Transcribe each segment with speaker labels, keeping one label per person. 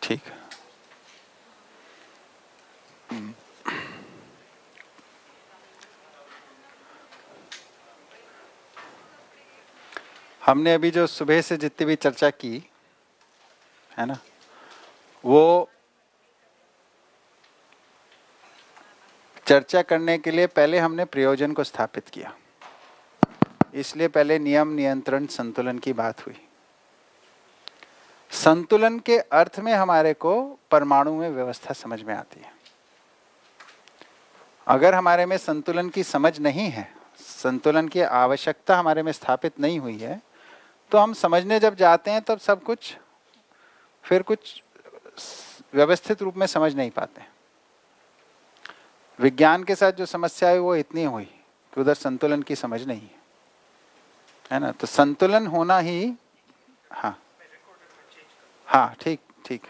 Speaker 1: ठीक है। हमने अभी जो सुबह से जितनी भी चर्चा की है ना, वो चर्चा करने के लिए पहले हमने प्रयोजन को स्थापित किया, इसलिए पहले नियम, नियंत्रण, संतुलन की बात हुई। संतुलन के अर्थ में हमारे को परमाणु में व्यवस्था समझ में आती है। अगर हमारे में संतुलन की समझ नहीं है, संतुलन की आवश्यकता हमारे में स्थापित नहीं हुई है, तो हम समझने जब जाते हैं तब सब कुछ फिर कुछ व्यवस्थित रूप में समझ नहीं पाते। विज्ञान के साथ जो समस्या है वो इतनी हुई कि उधर संतुलन की समझ नहीं है ना। तो संतुलन होना ही, हाँ हाँ, ठीक ठीक।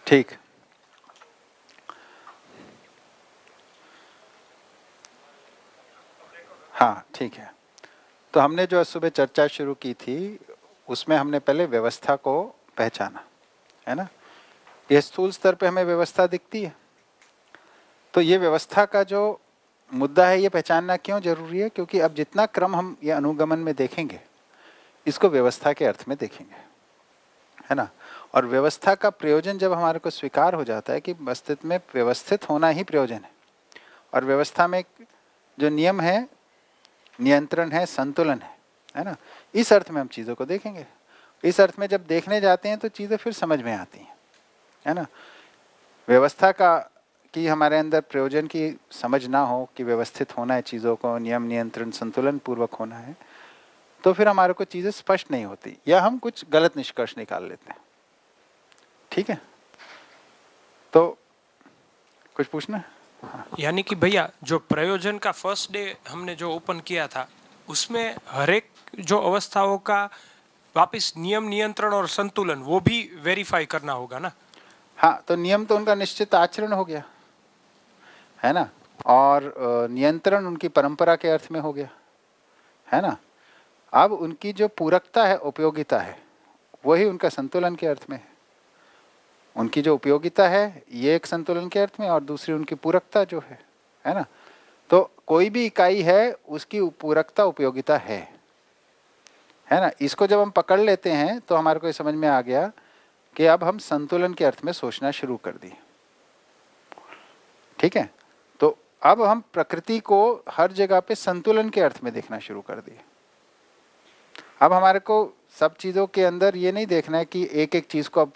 Speaker 1: ठीक। हाँ ठीक है। तो हमने जो सुबह चर्चा शुरू की थी उसमें हमने पहले व्यवस्था को पहचाना, है ना। ये स्थूल स्तर पे हमें व्यवस्था दिखती है। तो ये व्यवस्था का जो मुद्दा है ये पहचानना क्यों जरूरी है? क्योंकि अब जितना क्रम हम ये अनुगमन में देखेंगे इसको व्यवस्था के अर्थ में देखेंगे, है ना। और व्यवस्था का प्रयोजन जब हमारे को स्वीकार हो जाता है कि अस्तित्व में व्यवस्थित होना ही प्रयोजन है, और व्यवस्था में जो नियम है, नियंत्रण है, संतुलन है ना, इस अर्थ में हम चीज़ों को देखेंगे। इस अर्थ में जब देखने जाते हैं तो चीज़ें फिर समझ में आती हैं, है ना। व्यवस्था का कि हमारे अंदर प्रयोजन की समझ ना हो कि व्यवस्थित होना है चीज़ों को, नियम, नियंत्रण, संतुलन पूर्वक होना है, तो फिर हमारे को चीज़ें स्पष्ट नहीं होती या हम कुछ गलत निष्कर्ष निकाल लेते हैं। ठीक है, तो कुछ पूछना है? हाँ।
Speaker 2: यानी कि भैया जो प्रयोजन का फर्स्ट डे हमने जो ओपन किया था उसमें हर एक जो अवस्थाओं का वापस नियम, नियंत्रण और संतुलन वो भी वेरीफाई करना होगा ना।
Speaker 1: हाँ, तो नियम तो उनका निश्चित आचरण हो गया, है ना, और नियंत्रण उनकी परंपरा के अर्थ में हो गया, है ना। अब उनकी जो पूरकता है, उपयोगिता है, वही उनका संतुलन के अर्थ में है। उनकी जो उपयोगिता है ये एक संतुलन के अर्थ में, और दूसरी उनकी पूरकता जो है ना। तो कोई भी इकाई है उसकी पूरकता, उपयोगिता है ना। इसको जब हम पकड़ लेते हैं तो हमारे को ये समझ में आ गया कि अब हम संतुलन के अर्थ में सोचना शुरू कर दिए। ठीक है, तो अब हम प्रकृति को हर जगह पे संतुलन के अर्थ में देखना शुरू कर दिए। अब हमारे को सब चीज़ों के अंदर ये नहीं देखना है कि एक एक चीज़ को अब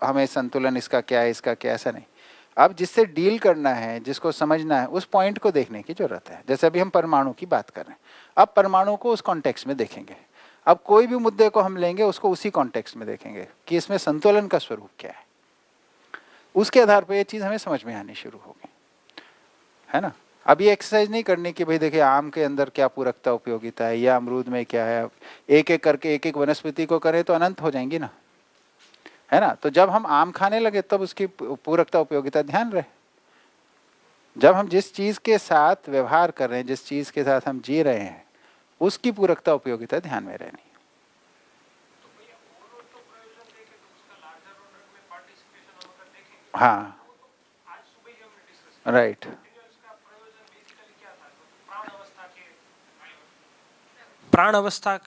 Speaker 1: हमें संतुलन इसका क्या है, इसका क्या, ऐसा नहीं। अब जिससे डील करना है, जिसको समझना है, उस पॉइंट को देखने की जरूरत है। जैसे अभी हम परमाणु की बात कर रहे हैं, अब परमाणु को उस कॉन्टेक्स्ट में देखेंगे। अब कोई भी मुद्दे को हम लेंगे उसको उसी कॉन्टेक्स्ट में देखेंगे कि इसमें संतुलन का स्वरूप क्या है। उसके आधार पर यह चीज़ हमें समझ में आनी शुरू होगी, है ना। अब ये एक्सरसाइज नहीं करनी कि भाई देखिए आम के अंदर क्या पूरकता, उपयोगिता है, या अमरूद में क्या है। एक एक करके एक एक वनस्पति को करें तो अनंत हो जाएंगी ना, है ना। तो जब हम आम खाने लगे तब उसकी पूरकता, उपयोगिता ध्यान रहे। जब हम जिस चीज के साथ व्यवहार कर रहे हैं, जिस चीज के साथ हम जी रहे हैं, उसकी पूरकता, उपयोगिता ध्यान में रहनी। हाँ, राइट।
Speaker 2: प्राण अवस्था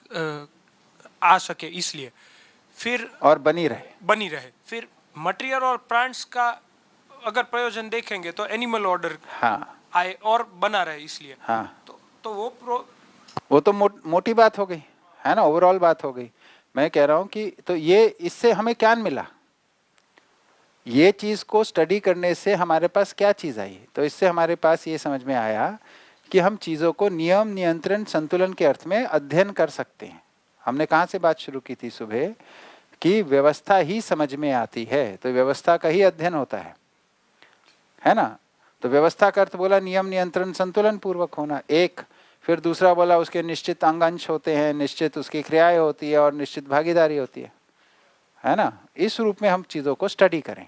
Speaker 2: आ सके इसलिए फिर
Speaker 1: और बनी रहे।
Speaker 2: फिर मटेरियल और प्लांट्स का अगर प्रयोजन देखेंगे तो एनिमल ऑर्डर
Speaker 1: हाँ
Speaker 2: आए और बना रहे इसलिए।
Speaker 1: हाँ,
Speaker 2: तो
Speaker 1: वो तो मोटी बात हो गई, है ना, ओवरऑल बात हो गई। मैं कह रहा हूं कि तो ये इससे हमें क्या मिला, ये चीज को स्टडी करने से हमारे पास क्या चीज आई। तो इससे हमारे पास ये समझ में आया कि हम चीजों को नियम, नियंत्रण, संतुलन के अर्थ में अध्ययन कर सकते हैं। हमने कहाँ से बात शुरू की थी सुबह कि व्यवस्था ही समझ में आती है, तो व्यवस्था का ही अध्ययन होता है ना। तो व्यवस्था का अर्थ बोला नियम, नियंत्रण, संतुलन पूर्वक होना एक। फिर दूसरा बोला उसके निश्चित अंग अंश होते हैं, निश्चित उसकी क्रियाएं होती है और निश्चित भागीदारी होती है ना। इस रूप में हम चीज़ों को स्टडी करें।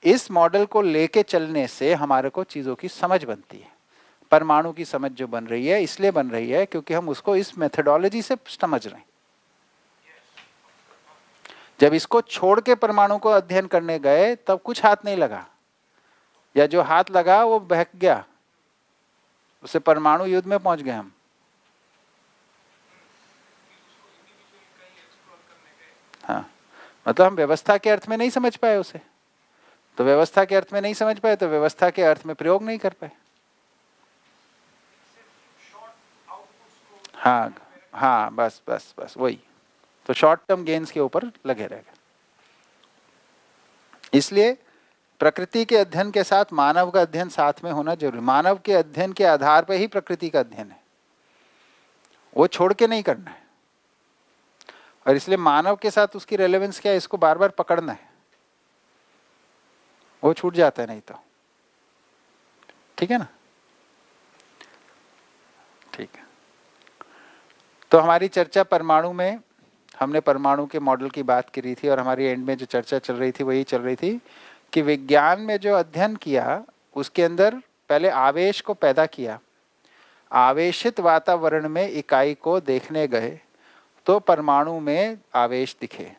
Speaker 1: इस मॉडल को लेके चलने से हमारे को चीज़ों की समझ बनती है। परमाणु की समझ जो बन रही है इसलिए बन रही है क्योंकि हम उसको इस मेथडोलॉजी से समझ रहे हैं। जब इसको छोड़ के परमाणु को अध्ययन करने गए तब कुछ हाथ नहीं लगा, या जो हाथ लगा वो बहक गया, उससे परमाणु युद्ध में पहुंच गए हम। हाँ, मतलब हम व्यवस्था के अर्थ में नहीं समझ पाए उसे, तो व्यवस्था के अर्थ में नहीं समझ पाए तो व्यवस्था के अर्थ में प्रयोग नहीं कर पाए। हाँ हाँ, बस बस बस वही, तो शॉर्ट टर्म गेन्स के ऊपर लगे रह गए। इसलिए प्रकृति के अध्ययन के साथ मानव का अध्ययन साथ में होना जरूरी। मानव के अध्ययन के आधार पर ही प्रकृति का अध्ययन है, वो छोड़ के नहीं करना है। और इसलिए मानव के साथ उसकी रेलेवेंस क्या है, इसको बार बार पकड़ना है, वो छूट जाता है नहीं तो। ठीक है ना, ठीक है। तो हमारी चर्चा परमाणु में, हमने परमाणु के मॉडल की बात करी थी और हमारी एंड में जो चर्चा चल रही थी वही चल रही थी कि विज्ञान में जो अध्ययन किया उसके अंदर पहले आवेश को पैदा किया, आवेशित वातावरण में इकाई को देखने गए तो परमाणु में आवेश दिखे।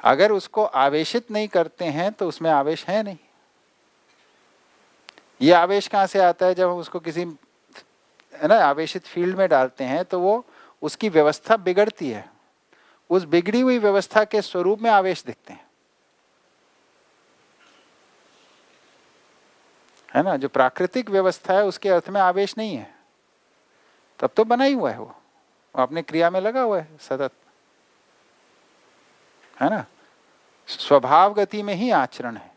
Speaker 1: अगर उसको आवेशित नहीं करते हैं तो उसमें आवेश है नहीं। ये आवेश कहाँ से आता है? जब हम उसको किसी है ना आवेशित फील्ड में डालते हैं तो वो उसकी व्यवस्था बिगड़ती है, उस बिगड़ी हुई व्यवस्था के स्वरूप में आवेश दिखते हैं, है ना। जो प्राकृतिक व्यवस्था है उसके अर्थ में आवेश नहीं है, तब तो बना ही हुआ है, वो अपने क्रिया में लगा हुआ है सतत, है ना। स्वभाव गति में ही आचरण है,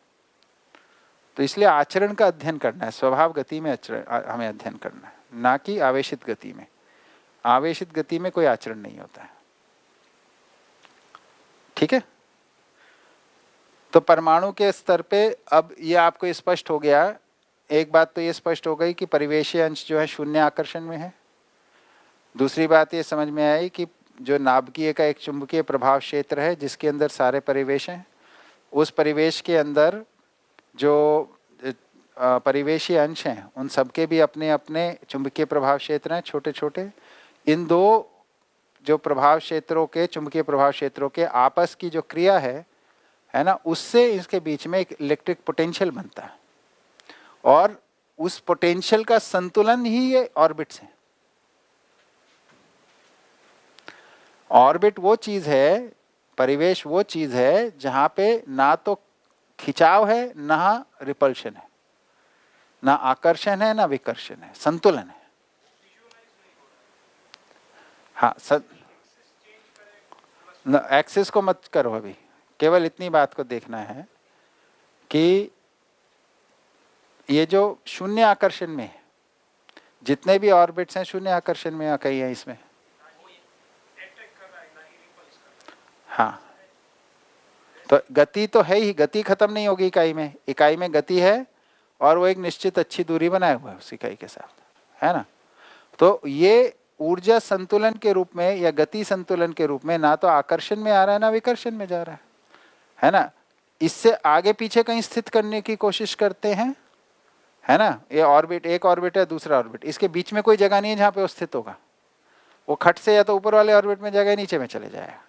Speaker 1: तो इसलिए आचरण का अध्ययन करना है, स्वभाव गति में हमें अध्ययन करना है, ना कि आवेशित गति में। आवेशित गति में कोई आचरण नहीं होता है। ठीक है, तो परमाणु के स्तर पे अब ये आपको स्पष्ट हो गया। एक बात तो ये स्पष्ट हो गई कि परिवेशीय अंश जो है शून्य आकर्षण में है। दूसरी बात ये समझ में आई कि जो नाभिकीय का एक चुंबकीय प्रभाव क्षेत्र है जिसके अंदर सारे परिवेश हैं, उस परिवेश के अंदर जो परिवेशीय अंश हैं उन सबके भी अपने अपने चुंबकीय प्रभाव क्षेत्र हैं छोटे छोटे। इन दो जो प्रभाव क्षेत्रों के, चुंबकीय प्रभाव क्षेत्रों के आपस की जो क्रिया है ना, उससे इसके बीच में एक इलेक्ट्रिक पोटेंशियल बनता है और उस पोटेंशियल का संतुलन ही ये ऑर्बिट्स है। ऑर्बिट वो चीज है, परिवेश वो चीज है जहां पे ना तो खिंचाव है ना रिपल्शन है, ना आकर्षण है ना विकर्षण है, संतुलन है। हाँ, एक्सिस को मत करो अभी, केवल इतनी बात को देखना है कि ये जो शून्य आकर्षण में है, जितने भी ऑर्बिट्स हैं शून्य आकर्षण में कहीं है इसमें। हाँ, तो गति तो है ही, गति खत्म नहीं होगी इकाई में। इकाई में गति है और वो एक निश्चित अच्छी दूरी बनाए हुआ है उस इकाई के साथ, है ना। तो ये ऊर्जा संतुलन के रूप में या गति संतुलन के रूप में ना तो आकर्षण में आ रहा है ना विकर्षण में जा रहा है ना। इससे आगे पीछे कहीं स्थित करने की कोशिश करते हैं, है ना। ये ऑर्बिट, एक ऑर्बिट है दूसरा ऑर्बिट, इसके बीच में कोई जगह नहीं है जहाँ पे वो स्थित होगा। वो खट से या तो ऊपर वाले ऑर्बिट में जाएगा, नीचे में चले जाएगा,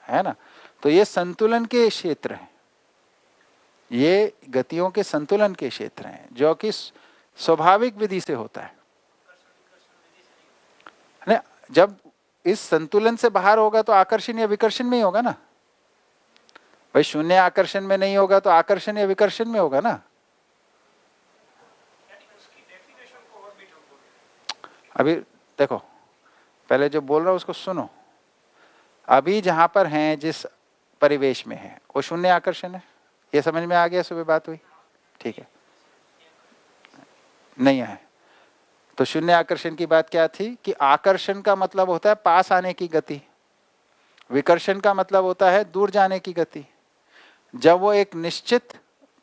Speaker 1: है ना। तो ये संतुलन के क्षेत्र हैं, ये गतियों के संतुलन के क्षेत्र हैं जो कि स्वाभाविक विधि से होता है ना। जब इस संतुलन से बाहर होगा तो आकर्षण या विकर्षण में ही होगा ना भाई। शून्य आकर्षण में नहीं होगा तो आकर्षण या विकर्षण में होगा ना। अभी देखो, पहले जो बोल रहा हूं उसको सुनो। अभी जहां पर हैं, जिस परिवेश में है, वो शून्य आकर्षण है, ये समझ में आ गया? सुबह बात हुई, ठीक है। नहीं है तो शून्य आकर्षण की बात क्या थी कि आकर्षण का मतलब होता है पास आने की गति, विकर्षण का मतलब होता है दूर जाने की गति। जब वो एक निश्चित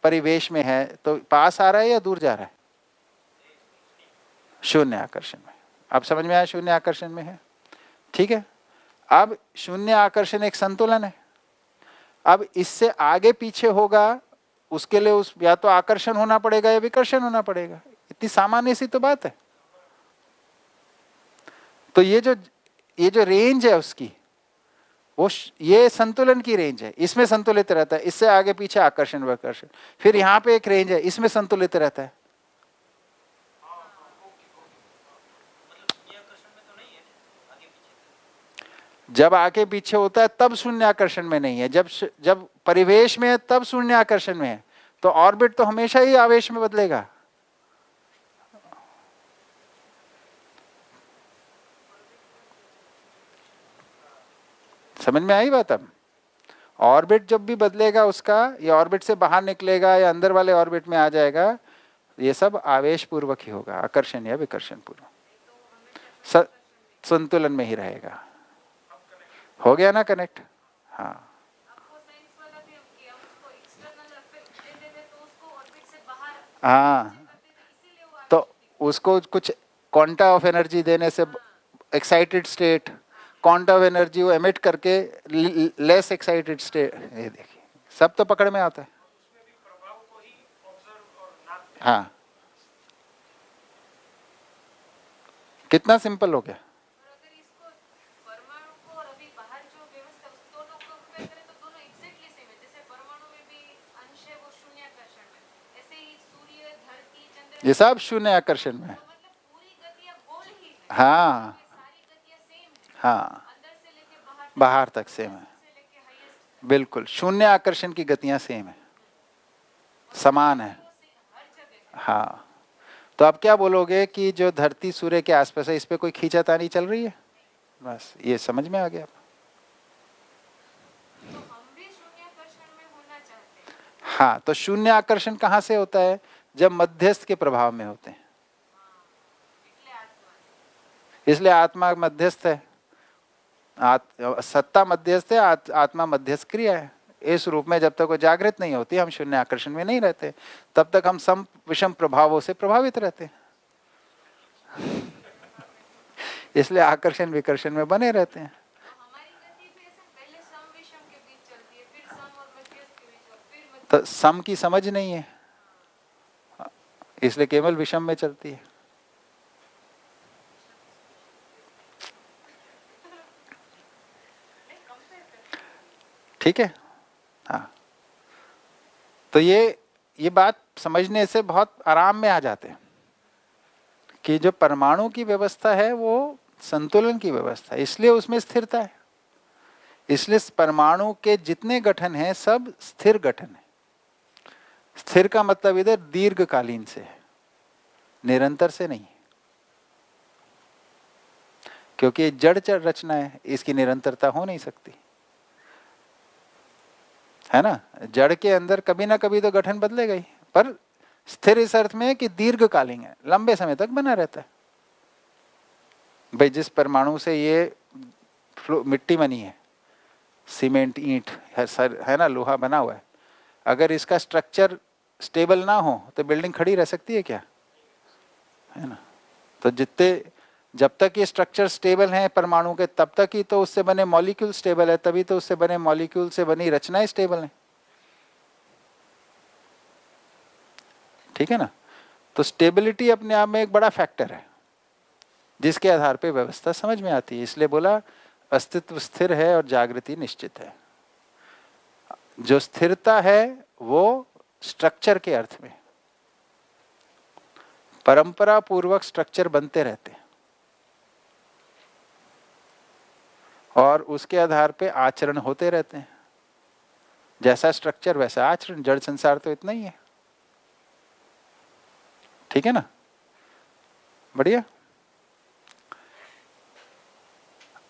Speaker 1: परिवेश में है तो पास आ रहा है या दूर जा रहा है? शून्य आकर्षण में। अब समझ में आया शून्य आकर्षण में है, ठीक है। अब शून्य आकर्षण एक संतुलन है। अब इससे आगे पीछे होगा उसके लिए उस या तो आकर्षण होना पड़ेगा या विकर्षण होना पड़ेगा, इतनी सामान्य सी तो बात है। तो ये जो रेंज है उसकी, वो ये संतुलन की रेंज है, इसमें संतुलित रहता है, इससे आगे पीछे आकर्षण विकर्षण। फिर यहाँ पे एक रेंज है, इसमें संतुलित रहता है। जब आगे पीछे होता है तब शून्य आकर्षण में नहीं है, जब परिवेश में है तब शून्य आकर्षण में है। तो ऑर्बिट तो हमेशा ही आवेश में बदलेगा। समझ में आई बात? अब ऑर्बिट जब भी बदलेगा उसका, या ऑर्बिट से बाहर निकलेगा या अंदर वाले ऑर्बिट में आ जाएगा, ये सब आवेश पूर्वक ही होगा, आकर्षण या विकर्षण पूर्वक। संतुलन में ही रहेगा। हो गया ना कनेक्ट? हाँ हाँ, तो उसको कुछ क्वांटा ऑफ एनर्जी देने से excited state, quanta of energy वो एमिट करके लेस एक्साइटेड स्टेट, ये देखिए सब तो पकड़ में आता है। हाँ, कितना सिंपल हो गया। ये सब शून्य आकर्षण में है। हाँ हाँ, बाहर तक सेम है, बिल्कुल शून्य आकर्षण की गतियां सेम है, समान है। हाँ, तो आप क्या बोलोगे कि जो धरती सूर्य के आसपास है, इस पे कोई खींचातानी चल रही है? बस ये समझ में आ गया। हाँ, तो शून्य आकर्षण कहाँ से होता है? जब मध्यस्थ के प्रभाव में होते हैं। इसलिए आत्मा मध्यस्थ है, सत्ता मध्यस्थ है, आत्मा मध्यस्थ क्रिया है। इस रूप में जब तक वो जागृत नहीं होती, हम शून्य आकर्षण में नहीं रहते, तब तक हम सम विषम प्रभावों से प्रभावित रहते हैं। इसलिए आकर्षण विकर्षण में बने रहते हैं। तो सम की समझ नहीं है, इसलिए केवल विषम में चलती है। ठीक है। हाँ, तो ये बात समझने से बहुत आराम में आ जाते हैं कि जो परमाणु की व्यवस्था है वो संतुलन की व्यवस्था है, इसलिए उसमें स्थिरता है। इसलिए परमाणु के जितने गठन हैं सब स्थिर गठन है। स्थिर का मतलब इधर दीर्घकालीन से है, निरंतर से नहीं, क्योंकि जड़ रचना है, इसकी निरंतरता हो नहीं सकती है ना। जड़ के अंदर कभी ना कभी तो गठन बदलेगा ही, पर स्थिर इस अर्थ में कि दीर्घकालीन है, लंबे समय तक बना रहता है। भाई जिस परमाणु से ये मिट्टी बनी है, सीमेंट ईंट है ना, लोहा बना हुआ है, अगर इसका स्ट्रक्चर स्टेबल ना हो तो बिल्डिंग खड़ी रह सकती है क्या? है ना। तो जब तक ये स्ट्रक्चर स्टेबल है परमाणु के, तब तक ही तो उससे बने मॉलिक्यूल स्टेबल है, तभी तो उससे बने मॉलिक्यूल से बनी रचनाएं स्टेबल है। ठीक है ना। तो स्टेबिलिटी अपने आप में एक बड़ा फैक्टर है जिसके आधार पे व्यवस्था समझ में आती है। इसलिए बोला अस्तित्व स्थिर है और जागृति निश्चित है। जो स्थिरता है वो स्ट्रक्चर के अर्थ में, परंपरा पूर्वक स्ट्रक्चर बनते रहते हैं और उसके आधार पे आचरण होते रहते हैं। जैसा स्ट्रक्चर वैसा आचरण, जड़ संसार तो इतना ही है। ठीक है ना, बढ़िया।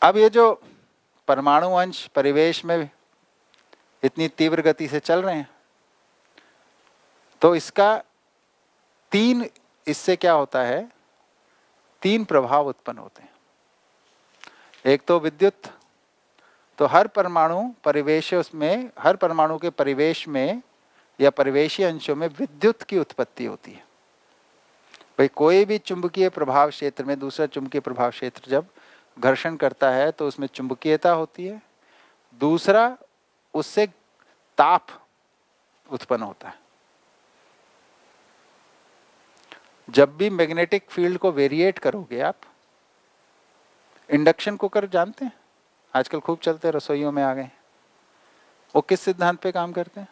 Speaker 1: अब ये जो परमाणु अंश परिवेश में इतनी तीव्र गति से चल रहे हैं, तो इससे क्या होता है, 3 प्रभाव उत्पन्न होते हैं। एक तो विद्युत, तो हर परमाणु परिवेश में, हर परमाणु के परिवेश में या परिवेशीय अंशों में विद्युत की उत्पत्ति होती है। भाई कोई भी चुंबकीय प्रभाव क्षेत्र में दूसरा चुंबकीय प्रभाव क्षेत्र जब घर्षण करता है तो उसमें चुंबकीयता होती है, दूसरा उससे ताप उत्पन्न होता है। जब भी मैग्नेटिक फील्ड को वेरिएट करोगे आप, इंडक्शन कुकर जानते हैं आजकल खूब चलते हैं, रसोइयों में आ गए, वो किस सिद्धांत पे काम करते हैं?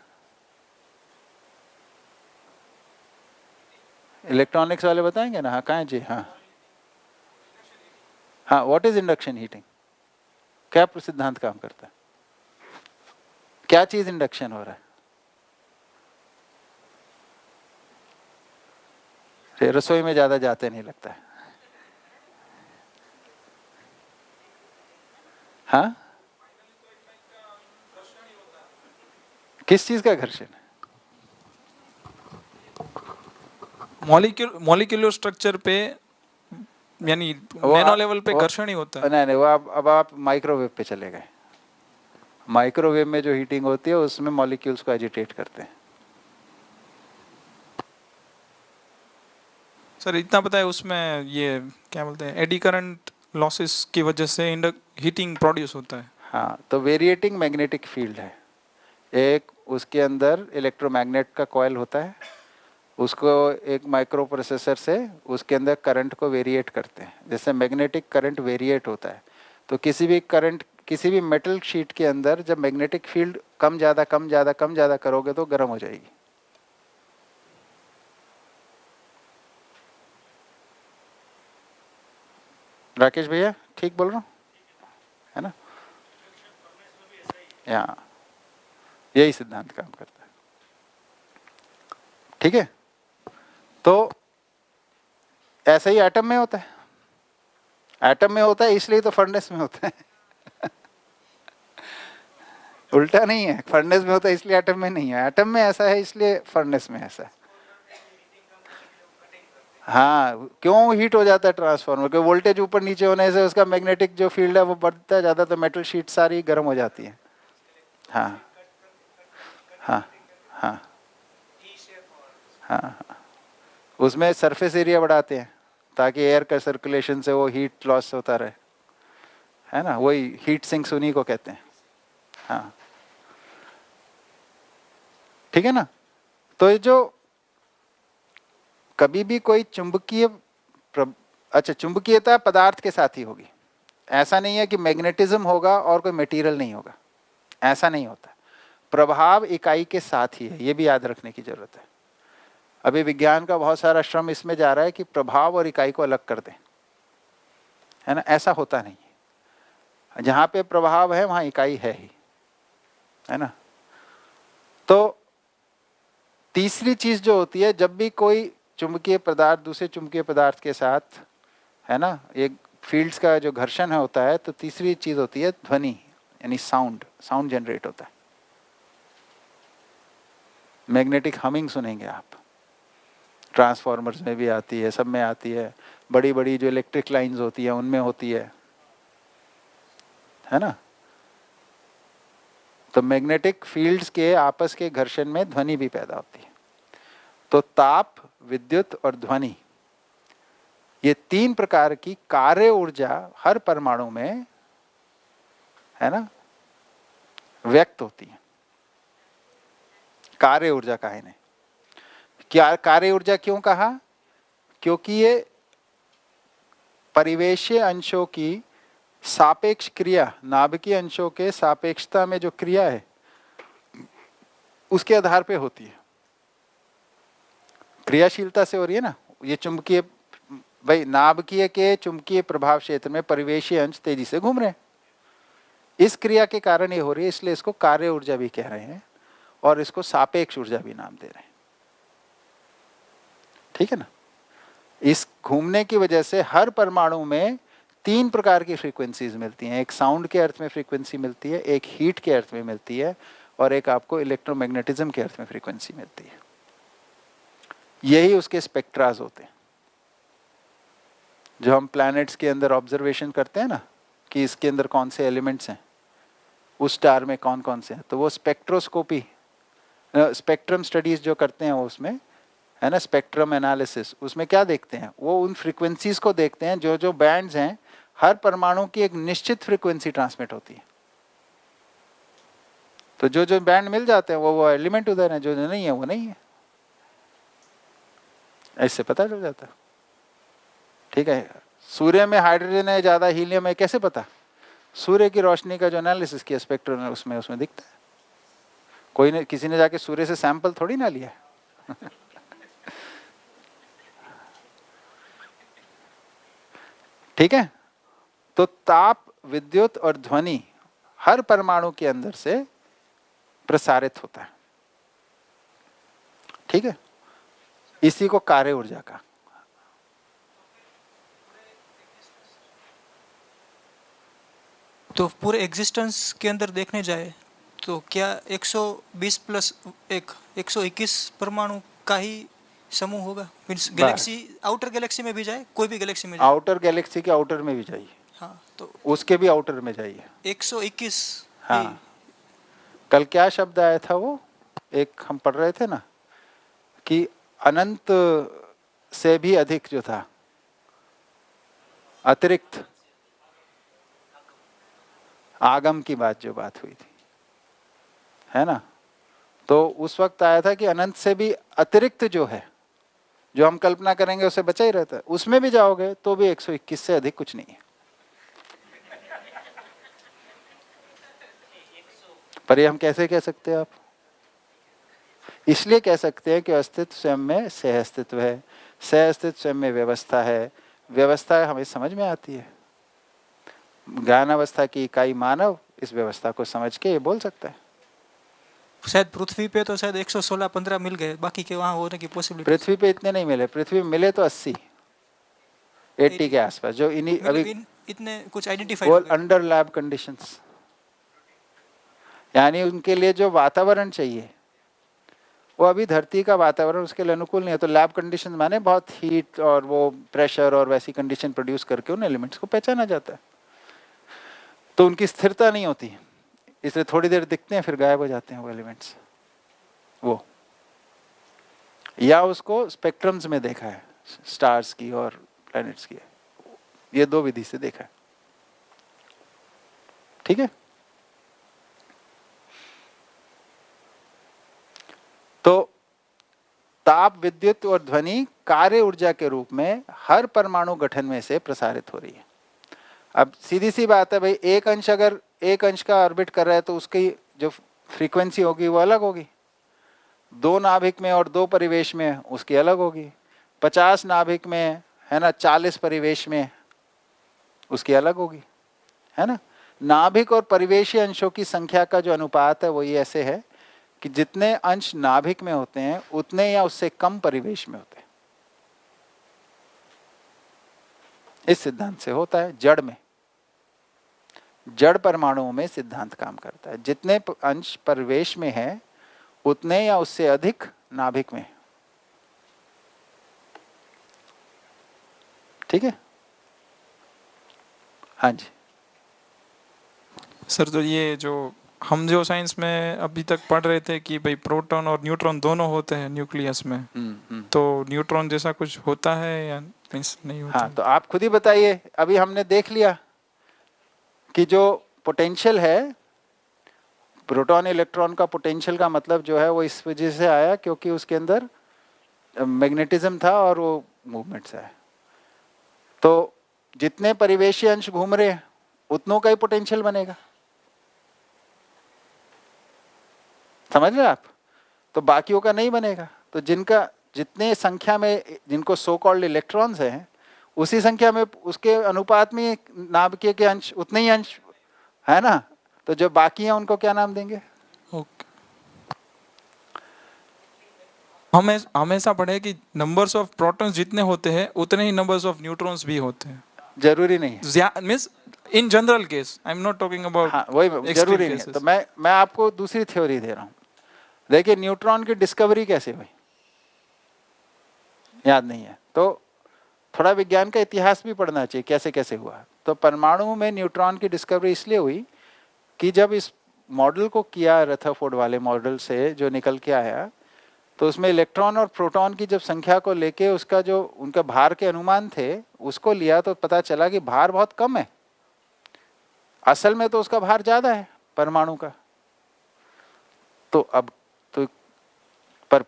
Speaker 1: इलेक्ट्रॉनिक्स वाले बताएंगे ना? हाँ, कहाँ है जी? हाँ हाँ, व्हाट इज इंडक्शन हीटिंग? क्या सिद्धांत काम करता है? क्या चीज इंडक्शन हो रहा है? रसोई में ज्यादा जाते नहीं लगता है। हाँ, किस चीज का घर्षण है?
Speaker 3: मॉलिक्यूलर स्ट्रक्चर पे, यानी नैनो लेवल पे घर्षण ही होता है।
Speaker 1: नहीं नहीं, वो अब आप माइक्रोवेव पे चले गए। माइक्रोवेव में जो हीटिंग होती है उसमें मॉलिक्यूल्स को एजिटेट करते हैं।
Speaker 3: सर इतना पता है, उसमें ये क्या बोलते हैं, एडी करंट लॉसेस की वजह से हीटिंग प्रोड्यूस होता है।
Speaker 1: हाँ, तो वेरिएटिंग मैग्नेटिक फील्ड है एक, उसके अंदर इलेक्ट्रोमैग्नेट का कॉइल होता है, उसको एक माइक्रो प्रोसेसर से उसके अंदर करंट को वेरिएट करते हैं। जैसे मैग्नेटिक करंट वेरिएट होता है, तो किसी भी करंट, किसी भी मेटल शीट के अंदर जब मैग्नेटिक फील्ड कम ज़्यादा कम ज़्यादा कम ज़्यादा करोगे तो गर्म हो जाएगी। राकेश भैया ठीक बोल रहा हूँ, है ना? यहाँ यही सिद्धांत काम करता है। ठीक है, तो ऐसा ही एटम में होता है। एटम में होता है इसलिए तो फर्नेस में होता है। उल्टा नहीं है, फर्नेस में होता है इसलिए एटम में नहीं है, एटम में ऐसा है इसलिए फर्नेस में ऐसा है। हाँ, क्यों हीट हो जाता है ट्रांसफार्मर? क्योंकि वोल्टेज ऊपर नीचे होने से उसका मैग्नेटिक जो फील्ड है वो बढ़ता जाता, तो मेटल शीट सारी गर्म हो जाती है। हाँ हाँ हाँ हाँ हाँ, उसमें सरफेस एरिया बढ़ाते हैं ताकि एयर का सर्कुलेशन से वो हीट लॉस होता रहे, है ना? वही हीट सिंक्स उन्हीं को कहते हैं। हाँ, ठीक है ना? तो ये जो कभी भी कोई चुंबकीय अच्छा, चुंबकीयता पदार्थ के साथ ही होगी, ऐसा नहीं है कि मैग्नेटिज्म होगा और कोई मटेरियल नहीं होगा, ऐसा नहीं होता। प्रभाव इकाई के साथ ही है, ये भी याद रखने की जरूरत है। अभी विज्ञान का बहुत सारा श्रम इसमें जा रहा है कि प्रभाव और इकाई को अलग कर दें, है ना? ऐसा होता नहीं है। जहां पे प्रभाव है वहां इकाई है ही, है ना? तो तीसरी चीज जो होती है, जब भी कोई चुंबकीय पदार्थ दूसरे चुंबकीय पदार्थ के साथ, है ना, एक फील्ड्स का जो घर्षण होता है, तो तीसरी चीज होती है ध्वनि, यानी साउंड। साउंड जनरेट होता है। मैग्नेटिक हमिंग सुनेंगे आप, ट्रांसफॉर्मर्स में भी आती है, सब में आती है, बड़ी बड़ी जो इलेक्ट्रिक लाइंस होती है उनमें होती है ना? तो मैग्नेटिक फील्ड्स के आपस के घर्षण में ध्वनि भी पैदा होती है। तो ताप, विद्युत और ध्वनि, ये तीन प्रकार की कार्य ऊर्जा हर परमाणु में, है ना, व्यक्त होती है। कार्य ऊर्जा कहा इन्हें। क्या कार्य ऊर्जा क्यों कहा? क्योंकि ये परिवेशीय अंशों की सापेक्ष क्रिया, नाभिकीय अंशों के सापेक्षता में जो क्रिया है उसके आधार पे होती है। क्रियाशीलता से हो रही है ना ये चुंबकीय, भाई नाभिकीय के चुंबकीय प्रभाव क्षेत्र में परिवेशीय अंश तेजी से घूम रहे हैं, इस क्रिया के कारण ये हो रही है, इसलिए इसको कार्य ऊर्जा भी कह रहे हैं और इसको सापेक्ष ऊर्जा भी नाम दे रहे हैं। ठीक है ना? इस घूमने की वजह से हर परमाणु में तीन प्रकार की फ्रीक्वेंसीज मिलती हैं। एक साउंड के अर्थ में फ्रीक्वेंसी मिलती है, एक हीट के अर्थ में मिलती है, और एक आपको इलेक्ट्रोमैग्नेटिज्म के अर्थ में फ्रीक्वेंसी मिलती है। यही उसके स्पेक्ट्राज होते हैं जो हम प्लैनेट्स के अंदर ऑब्जर्वेशन करते हैं ना, कि इसके अंदर कौन से एलिमेंट्स हैं, उस स्टार में कौन कौन से हैं, तो वो स्पेक्ट्रोस्कोपी, स्पेक्ट्रम स्टडीज जो करते हैं वो उसमें, है ना, स्पेक्ट्रम एनालिसिस, उसमें क्या देखते हैं, वो उन फ्रीक्वेंसीज को देखते हैं जो जो बैंड्स हैं, हर परमाणु की एक निश्चित फ्रीक्वेंसी ट्रांसमिट होती है। तो जो जो बैंड मिल जाते हैं वो एलिमेंट उधर है, जो जो नहीं है वो नहीं है, ऐसे पता चल जाता है। ठीक है, सूर्य में हाइड्रोजन है ज्यादा, हीलियम है, कैसे पता? सूर्य की रोशनी का जो एनालिसिस किया स्पेक्ट्रम है उसमें दिखता है। कोई ने, किसी ने जाके सूर्य से सैंपल थोड़ी ना लिया। ठीक है, तो ताप, विद्युत और ध्वनि हर परमाणु के अंदर से प्रसारित होता है। ठीक है, इसी को कार्य ऊर्जा का।
Speaker 3: तो पूरे एग्जिस्टेंस के अंदर देखने जाए तो क्या 120 प्लस 121 परमाणु का ही समूह होगा? मीन्स गैलेक्सी, आउटर गैलेक्सी में भी जाए, कोई भी गैलेक्सी में जाए,
Speaker 1: आउटर गैलेक्सी के आउटर में भी जाइए,
Speaker 3: हाँ, तो
Speaker 1: उसके भी आउटर में जाइए।
Speaker 3: 121।
Speaker 1: हाँ, कल क्या शब्द आया था वो, एक हम पढ़ रहे थे ना, कि अनंत से भी अधिक जो था, अतिरिक्त आगम की जो बात हुई थी, है ना। तो उस वक्त आया था कि अनंत से भी अतिरिक्त जो है, जो हम कल्पना करेंगे उससे बचा ही रहता है, उसमें भी जाओगे तो भी 121 से अधिक कुछ नहीं है। पर ये हम कैसे कह सकते हैं? आप इसलिए कह सकते हैं कि अस्तित्व स्वयं में सह अस्तित्व है, सह अस्तित्व स्वयं में व्यवस्था है, व्यवस्था हमें समझ में आती है। ज्ञान अवस्था की इकाई मानव इस व्यवस्था को समझ के ये बोल सकता है।
Speaker 3: शायद पृथ्वी पे तो शायद 116-15 मिल गए, बाकी के वहाँ होने की पॉसिबिलिटी।
Speaker 1: पृथ्वी पे इतने नहीं मिले, पृथ्वी में मिले तो 80 के आसपास, जो इन्हीं अभी
Speaker 3: इतने कुछ आइडेंटिफाई
Speaker 1: वो अंडर लैब कंडीशंस, यानी उनके लिए जो वातावरण चाहिए वो अभी धरती का वातावरण उसके लिए अनुकूल नहीं है। तो लैब कंडीशन माने बहुत हीट और वो प्रेशर और वैसी कंडीशन प्रोड्यूस करके उन एलिमेंट्स को पहचाना जाता है। तो उनकी स्थिरता नहीं होती, इसलिए थोड़ी देर दिखते हैं फिर गायब हो जाते हैं वो एलिमेंट्स। वो या उसको स्पेक्ट्रम्स में देखा है, स्टार्स की और प्लैनेट्स की, ये दो विधि से देखा है। ठीक है, तो ताप, विद्युत और ध्वनि कार्य ऊर्जा के रूप में हर परमाणु गठन में से प्रसारित हो रही है। अब सीधी सी बात है भाई, एक अंश अगर एक अंश का ऑर्बिट कर रहा है तो उसकी जो फ्रीक्वेंसी होगी वो अलग होगी। 2 नाभिक में और 2 परिवेश में उसकी अलग होगी। 50 नाभिक में, है ना, 40 परिवेश में उसकी अलग होगी, है ना। नाभिक और परिवेशी अंशों की संख्या का जो अनुपात है वो ये ऐसे है कि जितने अंश नाभिक में होते हैं उतने या उससे कम परिवेश में होते हैं। इस सिद्धांत से होता है जड़ में, जड़ परमाणुओं में सिद्धांत काम करता है, जितने अंश परिवेश में है उतने या उससे अधिक नाभिक में। ठीक है, हाँ जी
Speaker 3: सर। तो ये जो हम जो साइंस में अभी तक पढ़ रहे थे कि भाई प्रोटॉन और न्यूट्रॉन दोनों होते हैं न्यूक्लियस में, तो न्यूट्रॉन जैसा कुछ होता है या नहीं होता?
Speaker 1: हाँ, तो आप खुद ही बताइए। अभी हमने देख लिया कि जो पोटेंशियल है, प्रोटॉन इलेक्ट्रॉन का पोटेंशियल का मतलब जो है वो इस वजह से आया क्योंकि उसके अंदर मैग्नेटिज्म था और वो मूवमेंट से आया। तो जितने परिवेशी अंश घूम रहे हैं उतनों का ही पोटेंशियल बनेगा, समझ रहे आप। तो बाकियों का नहीं बनेगा। तो जिनका जितने संख्या में जिनको सो कॉल्ड इलेक्ट्रॉन्स हैं उसी संख्या में उसके अनुपात में नाभिकीय के अंश उतने ही अंश है ना। तो जो बाकी हैं उनको क्या नाम देंगे?
Speaker 3: ओके। हमेशा पढ़े कि नंबर्स ऑफ प्रोटॉन्स जितने होते हैं उतने ही नंबर्स ऑफ न्यूट्रॉन्स भी होते हैं।
Speaker 1: जरूरी नहीं है,
Speaker 3: means in general case, I am not talking about.
Speaker 1: हाँ, वही जरूरी नहीं है। तो मैं आपको दूसरी थ्योरी दे रहा हूँ। देखिए, न्यूट्रॉन की डिस्कवरी कैसे हुई याद नहीं है तो थोड़ा विज्ञान का इतिहास भी पढ़ना चाहिए, कैसे कैसे हुआ। तो परमाणु में न्यूट्रॉन की डिस्कवरी इसलिए हुई कि जब इस मॉडल को किया रथरफोर्ड वाले मॉडल से जो निकल के आया तो उसमें इलेक्ट्रॉन और प्रोटॉन की जब संख्या को लेके उसका जो उनका भार के अनुमान थे उसको लिया तो पता चला कि भार बहुत कम है, असल में तो उसका भार ज्यादा है परमाणु का। तो अब तो पर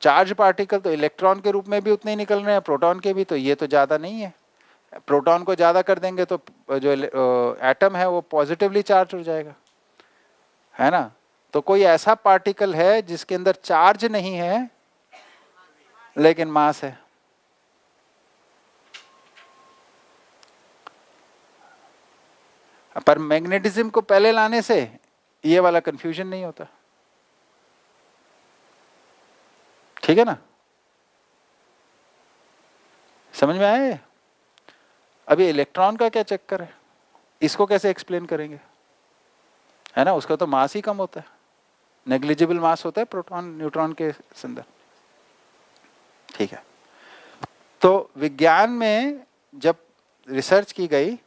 Speaker 1: चार्ज पार्टिकल तो इलेक्ट्रॉन के रूप में भी उतने ही निकल रहे हैं, प्रोटॉन के भी, तो ये तो ज्यादा नहीं है। प्रोटॉन को ज्यादा कर देंगे तो जो एटम है वो पॉजिटिवली चार्ज हो जाएगा, है ना। तो कोई ऐसा पार्टिकल है जिसके अंदर चार्ज नहीं है लेकिन मास है। पर मैग्नेटिज्म को पहले लाने से ये वाला कंफ्यूजन नहीं होता, ठीक है ना, समझ में आया। अभी इलेक्ट्रॉन का क्या चक्कर है, इसको कैसे एक्सप्लेन करेंगे, है ना। उसका तो मास ही कम होता है, नेग्लिजिबल मास होता है प्रोटॉन न्यूट्रॉन के संदर्भ, ठीक है। तो विज्ञान में जब रिसर्च की गई,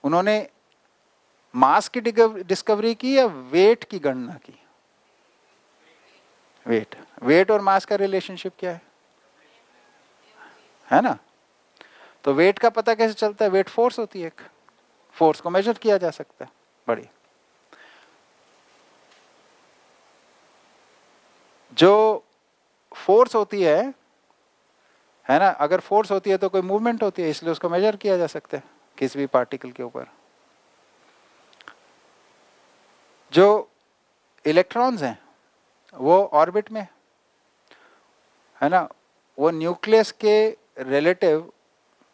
Speaker 1: उन्होंने मास की डिस्कवरी की या वेट की गणना की। वेट और मास का रिलेशनशिप क्या है ना। तो वेट का पता कैसे चलता है, वेट फोर्स होती है, एक फोर्स को मेजर किया जा सकता है। बड़ी जो फोर्स होती है ना, अगर फोर्स होती है तो कोई मूवमेंट होती है, इसलिए उसको मेजर किया जा सकता है किसी भी पार्टिकल के ऊपर। जो इलेक्ट्रॉन्स हैं वो ऑर्बिट में, है ना, वो न्यूक्लियस के रिलेटिव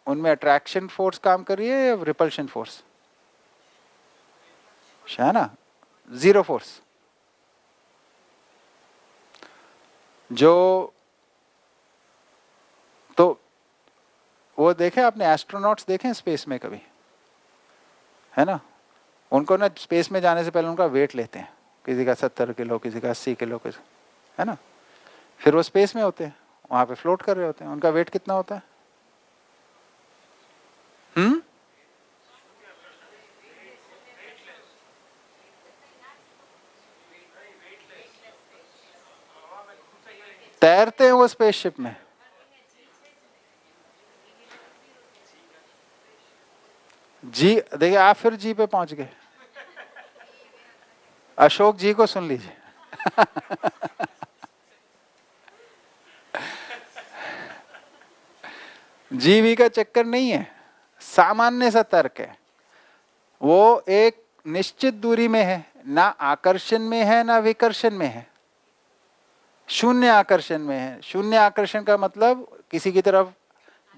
Speaker 1: उनमें अट्रैक्शन फोर्स काम कर रही है या रिपल्शन फोर्स, है ना, जीरो फोर्स। जो तो वो देखे आपने, एस्ट्रोनॉट्स देखे स्पेस में कभी, है ना, उनको ना स्पेस में जाने से पहले उनका वेट लेते हैं, किसी का 70 किलो, किसी का 80 किलो, किसी, है ना, फिर वो स्पेस में होते हैं, वहां पे फ्लोट कर रहे होते हैं, उनका वेट कितना होता है। तैरते हैं वो स्पेसशिप में, जी देखिए आप फिर जी पे पहुंच गए, अशोक जी को सुन लीजिए। जीवी का चक्कर नहीं है, सामान्य सा तर्क है। वो एक निश्चित दूरी में है, ना आकर्षण में है ना विकर्षण में है, शून्य आकर्षण में है। शून्य आकर्षण का मतलब किसी की तरफ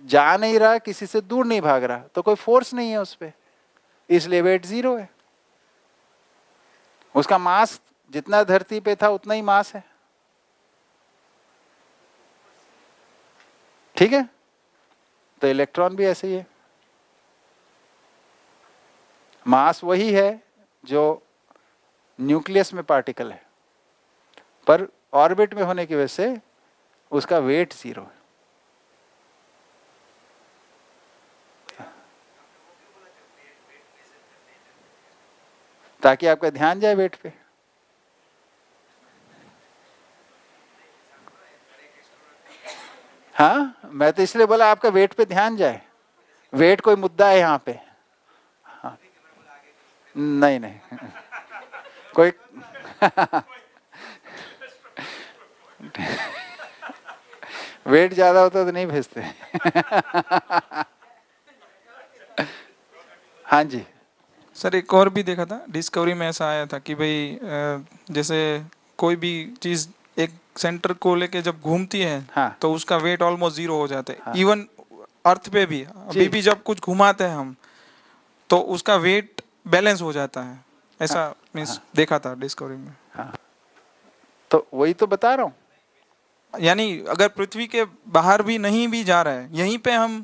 Speaker 1: जा नहीं रहा, किसी से दूर नहीं भाग रहा, तो कोई फोर्स नहीं है उस पर, इसलिए वेट जीरो है। उसका मास जितना धरती पे था उतना ही मास है, ठीक है। तो इलेक्ट्रॉन भी ऐसे ही है, मास वही है जो न्यूक्लियस में पार्टिकल है, पर ऑर्बिट में होने की वजह से उसका वेट जीरो है। ताकि आपका ध्यान जाए वेट पे। हाँ, मैं तो इसलिए बोला आपका वेट पे ध्यान जाए, वेट कोई मुद्दा है यहाँ पे। हाँ, नहीं नहीं कोई वेट ज्यादा होता तो नहीं भेजते। हाँ जी
Speaker 4: सर, एक और भी देखा था डिस्कवरी में, ऐसा आया था कि भाई जैसे कोई भी चीज एक सेंटर को लेके जब घूमती है,
Speaker 1: हाँ।
Speaker 4: तो उसका वेट ऑलमोस्ट जीरो हो जाता है।
Speaker 1: हाँ।
Speaker 4: इवन अर्थ पे भी अभी भी जब कुछ घुमाते हैं हम, तो उसका वेट बैलेंस हो जाता है, ऐसा
Speaker 1: हाँ।
Speaker 4: मीन्स देखा था डिस्कवरी में।
Speaker 1: हाँ, तो वही तो बता रहा हूँ,
Speaker 4: यानी अगर पृथ्वी के बाहर भी नहीं भी जा रहा है, यहीं पे हम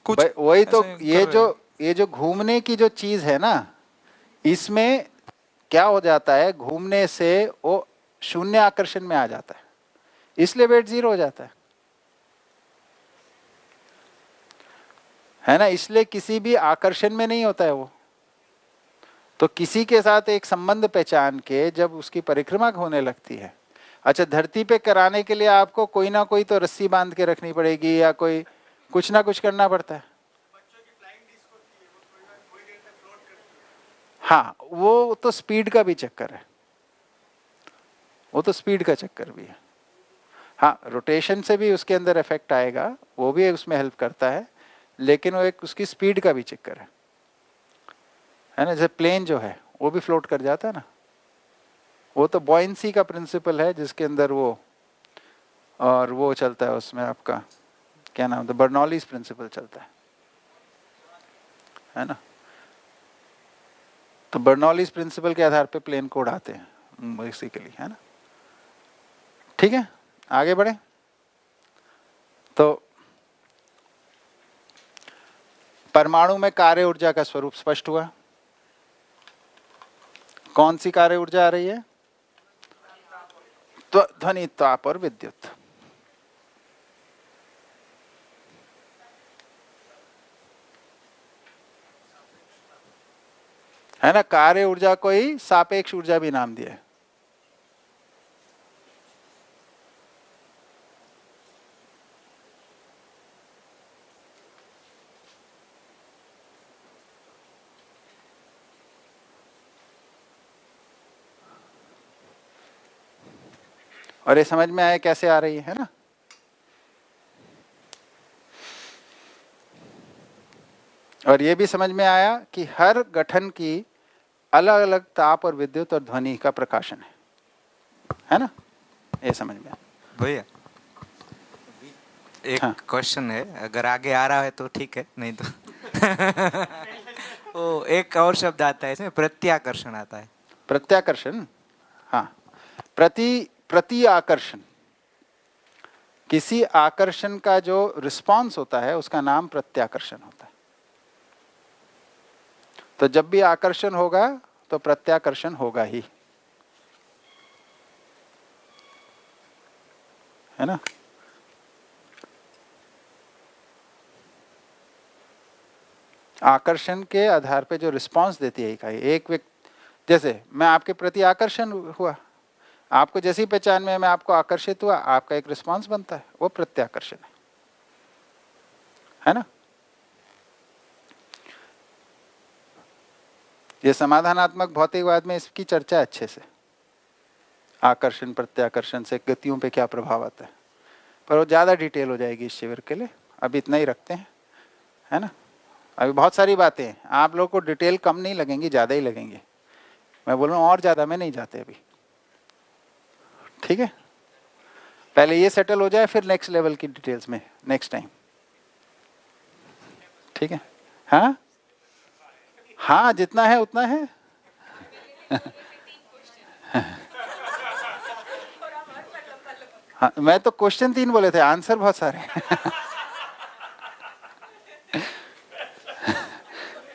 Speaker 4: कुछ
Speaker 1: वही तो,
Speaker 4: ऐसे
Speaker 1: ये
Speaker 4: कर रहे हैं।
Speaker 1: ये जो घूमने की जो चीज है ना, इसमें क्या हो जाता है, घूमने से वो शून्य आकर्षण में आ जाता है, इसलिए वेट जीरो हो जाता है ना। इसलिए किसी भी आकर्षण में नहीं होता है वो। तो किसी के साथ एक संबंध पहचान के जब उसकी परिक्रमा होने लगती है, अच्छा, धरती पे कराने के लिए आपको कोई ना कोई तो रस्सी बांध के रखनी पड़ेगी या कोई कुछ ना कुछ करना पड़ता है। हाँ, वो तो स्पीड का भी चक्कर है, वो तो स्पीड का चक्कर भी है। हाँ, रोटेशन से भी उसके अंदर इफेक्ट आएगा, वो भी उसमें हेल्प करता है, लेकिन वो एक उसकी स्पीड का भी चक्कर है ना। जैसे प्लेन जो है वो भी फ्लोट कर जाता है ना, वो तो बॉयंसी का प्रिंसिपल है जिसके अंदर वो, और वो चलता है उसमें आपका क्या नाम था, बर्नौलीज प्रिंसिपल चलता है ना। तो बर्नौलीज प्रिंसिपल के आधार पे प्लेन को उड़ाते हैं बेसिकली, है ना। ठीक है, आगे बढ़े। तो परमाणु में कार्य ऊर्जा का स्वरूप स्पष्ट हुआ। कौन सी कार्य ऊर्जा आ रही है? ध्वनि, ताप और विद्युत। है ना, कार्य ऊर्जा को ही सापेक्ष ऊर्जा भी नाम दिया है। और ये समझ में आए कैसे आ रही है ना। और ये भी समझ में आया कि हर गठन की अलग अलग ताप और विद्युत और ध्वनि का प्रकाशन है ना, ये समझ में आया।
Speaker 5: भैया एक
Speaker 1: हाँ।
Speaker 5: क्वेश्चन है, अगर आगे आ रहा है तो ठीक है, नहीं तो वो एक और शब्द आता है इसमें, प्रत्याकर्षण आता है।
Speaker 1: प्रत्याकर्षण, हाँ, प्रति आकर्षण, किसी आकर्षण का जो रिस्पांस होता है उसका नाम प्रत्याकर्षण होता है। तो जब भी आकर्षण होगा तो प्रत्याकर्षण होगा ही, है ना। आकर्षण के आधार पे जो रिस्पांस देती है इकाई, एक व्यक्ति, जैसे मैं आपके प्रति आकर्षण हुआ, आपको जैसी पहचान में मैं आपको आकर्षित हुआ, आपका एक रिस्पांस बनता है, वो प्रत्याकर्षण है ना। ये समाधानात्मक भौतिकवाद में इसकी चर्चा अच्छे से, आकर्षण प्रत्याकर्षण से गतियों पे क्या प्रभाव आता है, पर वो ज़्यादा डिटेल हो जाएगी इस शिविर के लिए, अभी इतना ही रखते हैं, है ना। अभी बहुत सारी बातें हैं, आप लोग को डिटेल कम नहीं लगेंगी, ज़्यादा ही लगेंगी। मैं बोल रहा हूँ और ज़्यादा में नहीं जाते अभी, ठीक है। पहले ये सेटल हो जाए, फिर नेक्स्ट लेवल की डिटेल्स में नेक्स्ट टाइम, ठीक है। हाँ हाँ, जितना है उतना है। हाँ, मैं तो क्वेश्चन 3 बोले थे, आंसर बहुत सारे।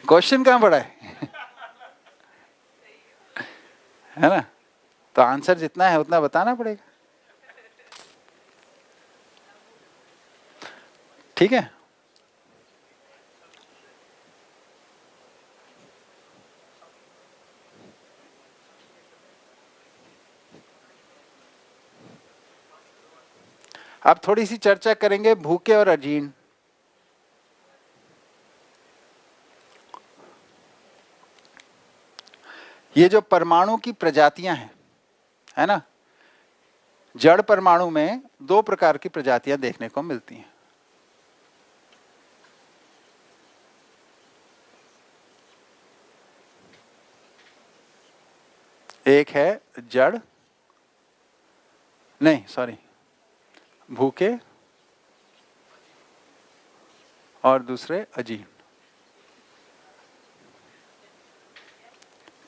Speaker 1: क्वेश्चन कहाँ पड़ा है ना। तो आंसर जितना है उतना बताना पड़ेगा, ठीक है। अब थोड़ी सी चर्चा करेंगे भूखे और अजीर्ण। ये जो परमाणु की प्रजातियां हैं, है ना, जड़ परमाणु में 2 प्रकार की प्रजातियां देखने को मिलती हैं। एक है जड़, नहीं सॉरी, भूखे, और दूसरे अजीर्ण।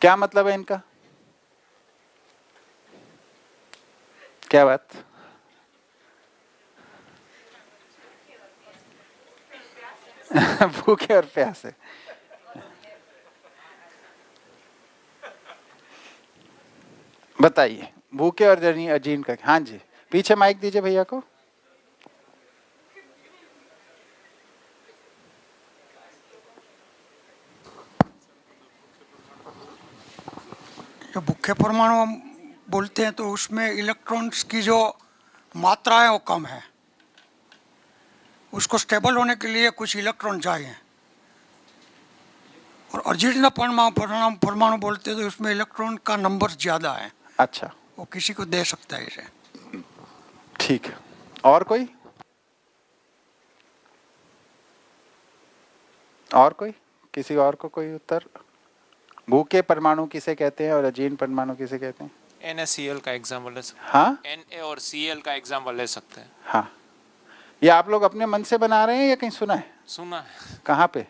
Speaker 1: क्या मतलब है इनका? क्या बात? भूखे और प्यासे। बताइए, भूखे और अजीर्ण का। हाँ जी, पीछे माइक दीजिए भैया को।
Speaker 6: जो भूखे परमाणु हम बोलते हैं तो उसमें इलेक्ट्रॉन्स की जो मात्रा है वो कम है, उसको स्टेबल होने के लिए कुछ इलेक्ट्रॉन चाहिए। और अर्जित परमाणु परमाणु बोलते हैं तो उसमें इलेक्ट्रॉन का नंबर ज़्यादा है,
Speaker 1: अच्छा,
Speaker 6: वो किसी को दे सकता है इसे।
Speaker 1: ठीक है। और कोई? और कोई? किसी और को कोई उत्तर? भूखे परमाणु किसे कहते हैं और अजीर्ण परमाणु किसे कहते हैं?
Speaker 7: NaCl का एग्जाम्पल ले सकते
Speaker 1: हाँ
Speaker 7: हैं। Na और Cl का एग्जाम्पल ले सकते हैं।
Speaker 1: हाँ, ये आप लोग अपने मन से बना रहे हैं या कहीं सुना है?
Speaker 7: सुना है
Speaker 1: कहाँ पे?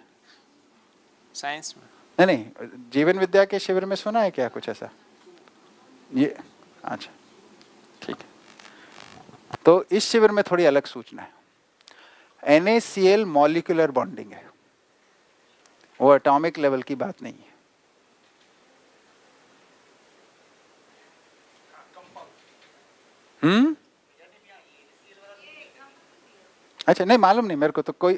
Speaker 7: साइंस में।
Speaker 1: नहीं नहीं, जीवन विद्या के शिविर में सुना है क्या कुछ ऐसा? ये अच्छा, ठीक है। तो इस शिविर में थोड़ी अलग सूचना है। NaCl मॉलिक्यूलर बॉन्डिंग है, वो एटॉमिक लेवल की बात नहीं है। अच्छा, नहीं मालूम नहीं मेरे को तो कोई